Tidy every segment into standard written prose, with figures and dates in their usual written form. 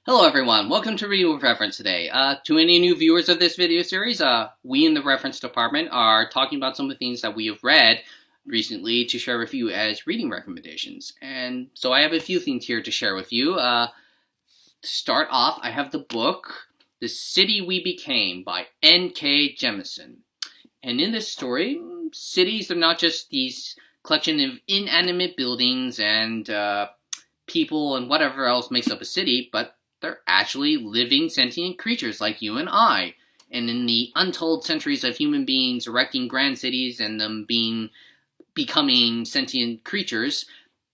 Hello everyone, welcome to Reading with Reference today. To any new viewers of this video series, we in the reference department are talking about some of the things that we have read recently to share with you as reading recommendations. And so I have a few things here to share with you. To start off, I have the book, The City We Became by N.K. Jemisin. And in this story, cities are not just these collection of inanimate buildings and people and whatever else makes up a city, but they're actually living sentient creatures like you and I. And in the untold centuries of human beings erecting grand cities and them becoming sentient creatures,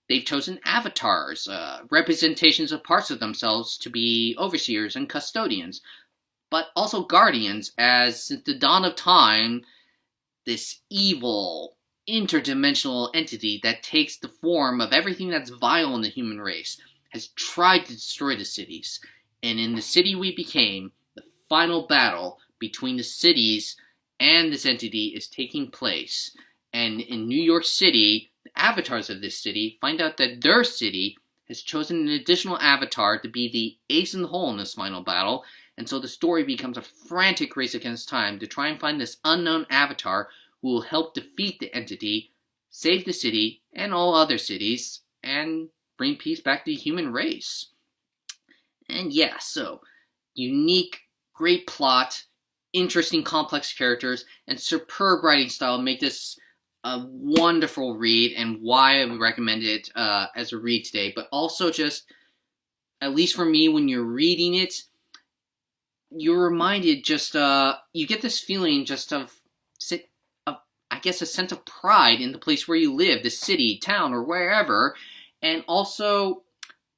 they've chosen avatars, representations of parts of themselves to be overseers and custodians, but also guardians, as since the dawn of time, this evil, interdimensional entity that takes the form of everything that's vile in the human race has tried to destroy the cities. And in The City We Became, the final battle between the cities and this entity is taking place. And in New York City, the avatars of this city find out that their city has chosen an additional avatar to be the ace in the hole in this final battle. And so the story becomes a frantic race against time to try and find this unknown avatar who will help defeat the entity, save the city and all other cities, and bring peace back to the human race. And yeah, so unique, great plot, interesting, complex characters, and superb writing style make this a wonderful read, and why I would recommend it as a read today. But also just, at least for me, when you're reading it, you're reminded just, you get this feeling just of, I guess, a sense of pride in the place where you live, the city, town, or wherever, and also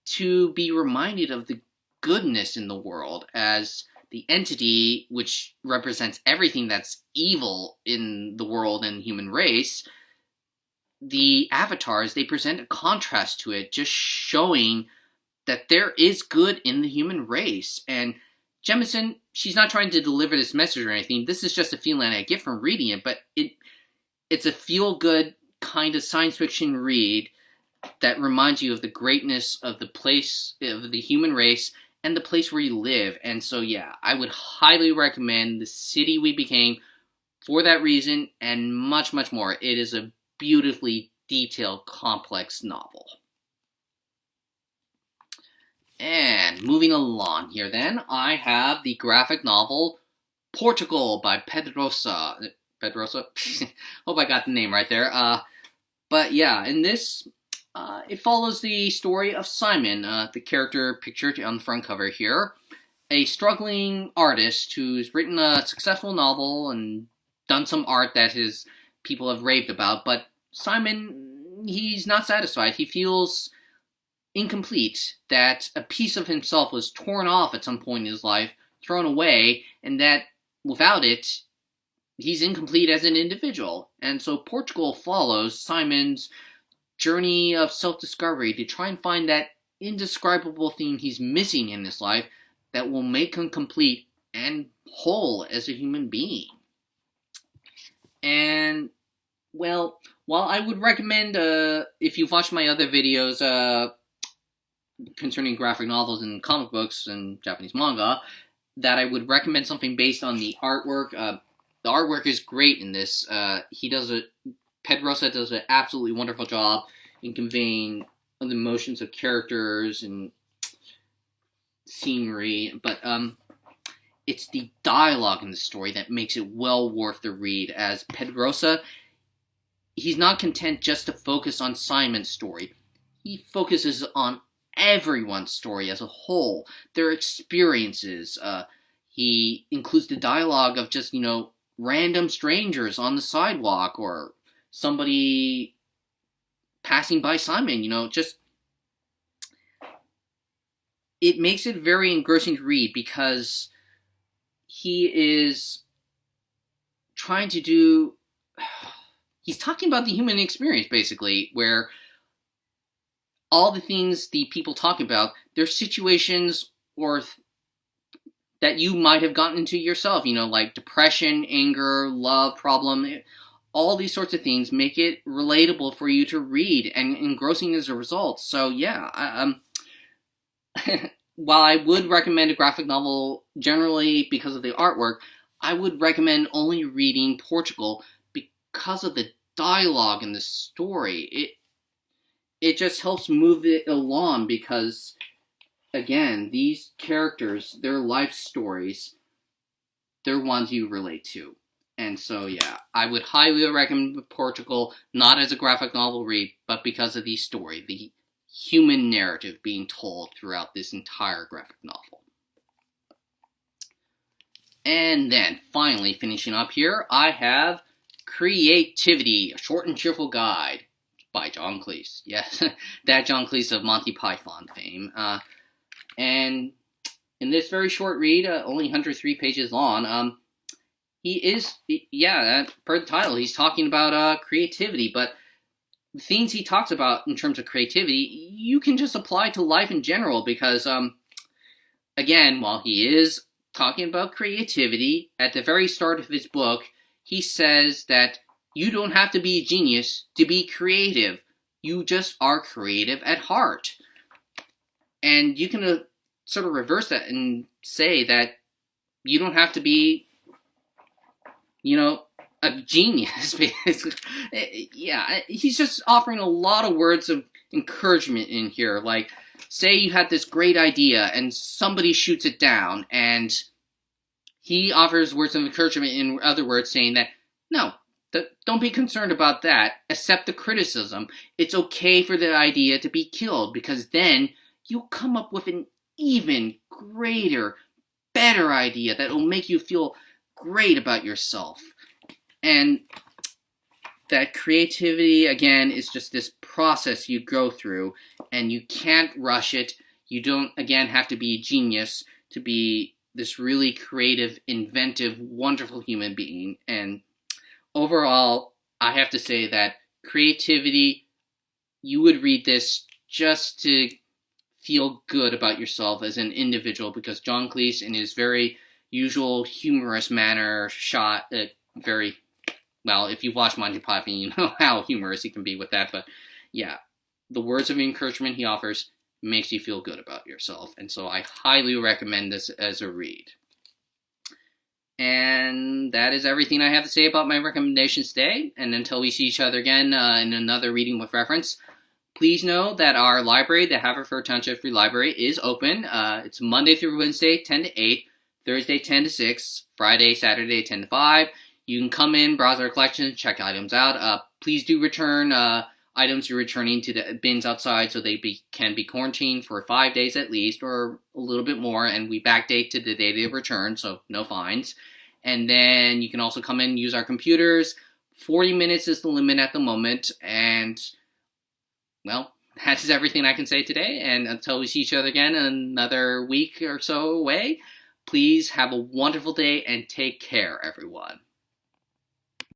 to be reminded of the goodness in the world as the entity which represents everything that's evil in the world and human race. The avatars, they present a contrast to it, just showing that there is good in the human race. And Jemisin, she's not trying to deliver this message or anything. This is just a feeling I get from reading it, but it's a feel-good kind of science fiction read that reminds you of the greatness of the place, of the human race, and the place where you live. And so yeah, I would highly recommend The City We Became for that reason, and much, much more. It is a beautifully detailed, complex novel. And moving along here then, I have the graphic novel Portugal by Pedrosa. Pedrosa? Hope I got the name right there. But yeah, in this, it follows the story of Simon, the character pictured on the front cover here, a struggling artist who's written a successful novel and done some art that his people have raved about, but Simon, he's not satisfied. He feels incomplete, that a piece of himself was torn off at some point in his life, thrown away, and that without it, he's incomplete as an individual. And so Portugal follows Simon's journey of self-discovery to try and find that indescribable thing he's missing in his life that will make him complete and whole as a human being. And, well, while I would recommend, if you've watched my other videos concerning graphic novels and comic books and Japanese manga, that I would recommend something based on the artwork. The artwork is great in this. Pedrosa does an absolutely wonderful job in conveying the emotions of characters and scenery, but it's the dialogue in the story that makes it well worth the read, as Pedrosa, he's not content just to focus on Simon's story. He focuses on everyone's story as a whole, their experiences. He includes the dialogue of just, random strangers on the sidewalk, or somebody passing by Simon, just, it makes it very engrossing to read, because he is trying to do, he's talking about the human experience, basically, where all the things the people talk about, they're situations or that you might have gotten into yourself, like depression, anger, love, problem. All these sorts of things make it relatable for you to read and engrossing as a result. So yeah, while I would recommend a graphic novel generally because of the artwork, I would recommend only reading Portugal because of the dialogue and the story. It just helps move it along because, again, these characters, their life stories, they're ones you relate to. And so, yeah, I would highly recommend Portugal, not as a graphic novel read, but because of the story, the human narrative being told throughout this entire graphic novel. And then, finally, finishing up here, I have Creativity, a Short and Cheerful Guide by John Cleese. Yes, that John Cleese of Monty Python fame. And in this very short read, only 103 pages long, he is, per the title, he's talking about creativity, but the things he talks about in terms of creativity, you can just apply to life in general because, again, while he is talking about creativity, at the very start of his book, he says that you don't have to be a genius to be creative. You just are creative at heart. And you can sort of reverse that and say that you don't have to be, a genius. Yeah, he's just offering a lot of words of encouragement in here. Like, say you had this great idea and somebody shoots it down, and he offers words of encouragement, in other words, saying that, no, don't be concerned about that. Accept the criticism. It's okay for the idea to be killed, because then you'll come up with an even greater, better idea that will make you feel great about yourself. And that creativity, again, is just this process you go through, and you can't rush it. You don't, again, have to be a genius to be this really creative, inventive, wonderful human being. And overall, I have to say that creativity, you would read this just to feel good about yourself as an individual, because John Cleese, in his very usual humorous manner, shot very well. If you watch Monty Python, you know how humorous he can be with that. But yeah, the words of encouragement he offers makes you feel good about yourself. And so I highly recommend this as a read. And that is everything I have to say about my recommendations today. And until we see each other again in another Reading with Reference, please know that our library, the Haverford Township Free Library, is open. It's Monday through Wednesday, 10 to 8, Thursday, 10 to 6, Friday, Saturday, 10 to 5. You can come in, browse our collection, check items out. Please do return items you're returning to the bins outside so they can be quarantined for 5 days at least, or a little bit more, and we backdate to the day they return, so no fines. And then you can also come in and use our computers. 40 minutes is the limit at the moment, and, well, that's everything I can say today. And until we see each other again another week or so away, please have a wonderful day and take care, everyone.